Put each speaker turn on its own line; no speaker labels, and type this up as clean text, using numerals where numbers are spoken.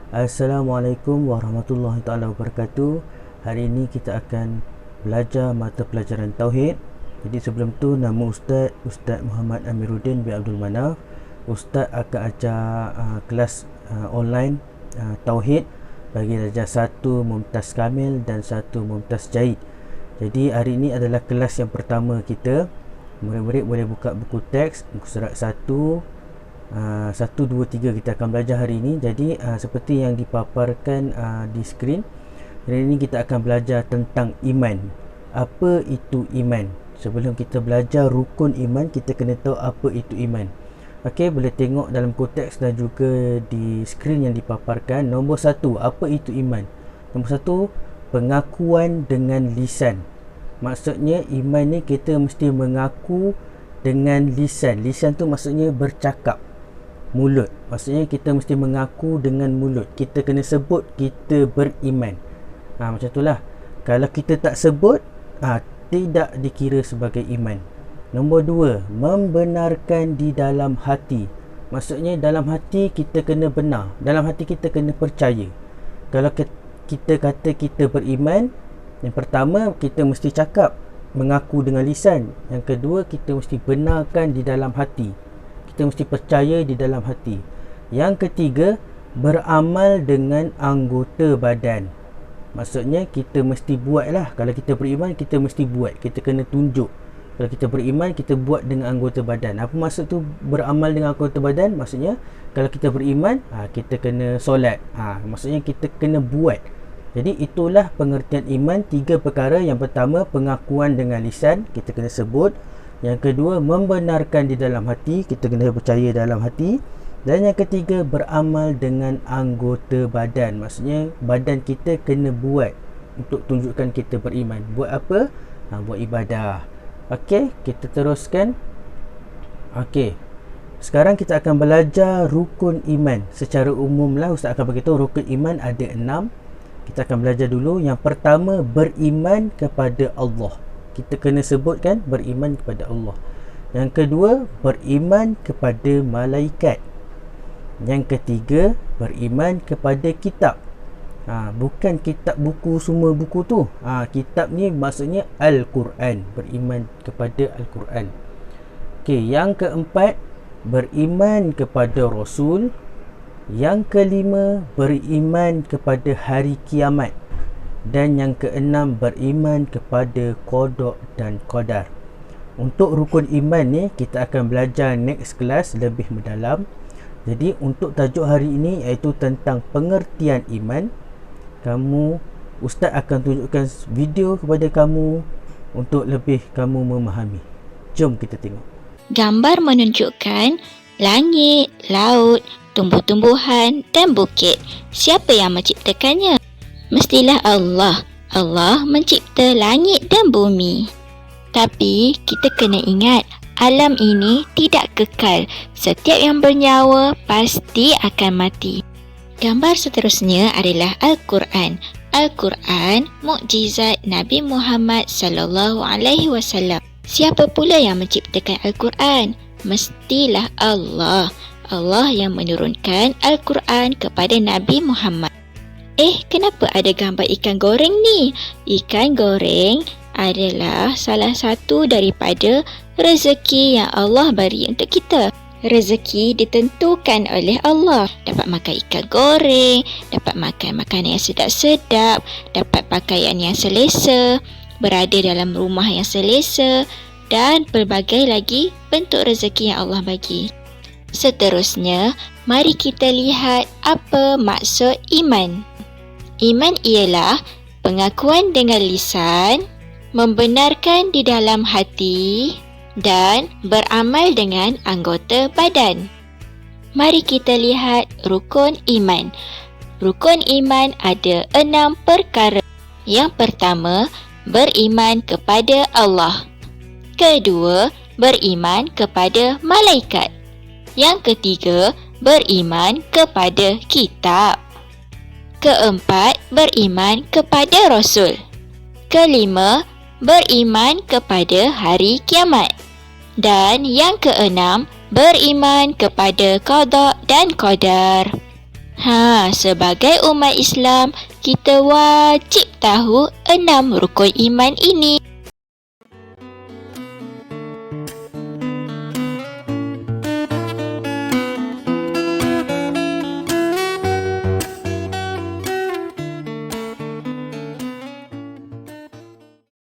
Assalamualaikum warahmatullahi taala wabarakatuh. Hari ini kita akan belajar mata pelajaran Tauhid. Jadi sebelum tu, nama Ustaz Muhammad Amiruddin bin Abdul Manaf. Ustaz akan ajar kelas online Tauhid bagi darjah 1 Mumtaz Kamil dan 1 Mumtaz Jaid. Jadi hari ini adalah kelas yang pertama kita. Murid-murid boleh buka buku teks, buku surat 1, 1, 2, 3 kita akan belajar hari ini. Jadi seperti yang dipaparkan di skrin, hari ini kita akan belajar tentang iman. Apa itu iman? Sebelum kita belajar rukun iman, kita kena tahu apa itu iman. Okey, boleh tengok dalam konteks dan juga di skrin yang dipaparkan. Nombor 1, apa itu iman? Nombor 1, pengakuan dengan lisan. Maksudnya iman ni kita mesti mengaku dengan lisan. Lisan tu maksudnya bercakap, mulut. Maksudnya kita mesti mengaku dengan mulut. Kita kena sebut kita beriman. Macam itulah. Kalau kita tak sebut, tidak dikira sebagai iman. Nombor 2, membenarkan di dalam hati. Maksudnya dalam hati kita kena benar. Dalam hati kita kena percaya. Kalau kita kata kita beriman, yang pertama kita mesti cakap, mengaku dengan lisan. Yang kedua, kita mesti benarkan di dalam hati. Kita mesti percaya di dalam hati. Yang ketiga, beramal dengan anggota badan. Maksudnya kita mesti buat lah. Kalau kita beriman, kita mesti buat. Kita kena tunjuk. Kalau kita beriman, kita buat dengan anggota badan. Apa maksud tu beramal dengan anggota badan? Maksudnya kalau kita beriman, kita kena solat. Maksudnya kita kena buat. Jadi itulah pengertian iman. 3 perkara. Yang pertama, pengakuan dengan lisan, kita kena sebut. Yang kedua, membenarkan di dalam hati, kita kena percaya dalam hati. Dan yang ketiga, beramal dengan anggota badan. Maksudnya badan kita kena buat untuk tunjukkan kita beriman. Buat apa? Buat ibadah. Okey, kita teruskan. Okey, sekarang kita akan belajar rukun iman. Secara umum lah Ustaz akan beritahu rukun iman ada 6. Kita akan belajar dulu. Yang pertama, beriman kepada Allah. Kita kena sebutkan beriman kepada Allah. Yang kedua, beriman kepada malaikat. Yang ketiga, beriman kepada kitab. Bukan kitab buku, semua buku tu. Kitab ni maksudnya Al-Quran. Beriman kepada Al-Quran. Okey, yang keempat, beriman kepada Rasul. Yang kelima, beriman kepada hari kiamat. Dan yang keenam, beriman kepada qada dan qadar. Untuk rukun iman ni kita akan belajar next class lebih mendalam. Jadi untuk tajuk hari ini iaitu tentang pengertian iman. Ustaz akan tunjukkan video kepada kamu untuk lebih kamu memahami. Jom kita tengok.
Gambar menunjukkan langit, laut, tumbuh-tumbuhan dan bukit. Siapa yang menciptakannya? Mestilah Allah. Allah mencipta langit dan bumi. Tapi kita kena ingat, alam ini tidak kekal. Setiap yang bernyawa pasti akan mati. Gambar seterusnya adalah Al-Quran. Al-Quran, mukjizat Nabi Muhammad sallallahu alaihi wasallam. Siapa pula yang menciptakan Al-Quran? Mestilah Allah. Allah yang menurunkan Al-Quran kepada Nabi Muhammad. Kenapa ada gambar ikan goreng ni? Ikan goreng adalah salah satu daripada rezeki yang Allah beri untuk kita. Rezeki ditentukan oleh Allah. Dapat makan ikan goreng, dapat makan makanan yang sedap-sedap, dapat pakaian yang selesa, berada dalam rumah yang selesa dan pelbagai lagi bentuk rezeki yang Allah bagi. Seterusnya, mari kita lihat apa maksud iman. Iman ialah pengakuan dengan lisan, membenarkan di dalam hati dan beramal dengan anggota badan. Mari kita lihat rukun iman. Rukun iman ada 6 perkara. Yang pertama, beriman kepada Allah. Kedua, beriman kepada malaikat. Yang ketiga, beriman kepada kitab. Keempat, beriman kepada Rasul. Kelima, beriman kepada hari kiamat. Dan yang keenam, beriman kepada qada dan qadar. Sebagai umat Islam, kita wajib tahu 6 rukun iman ini.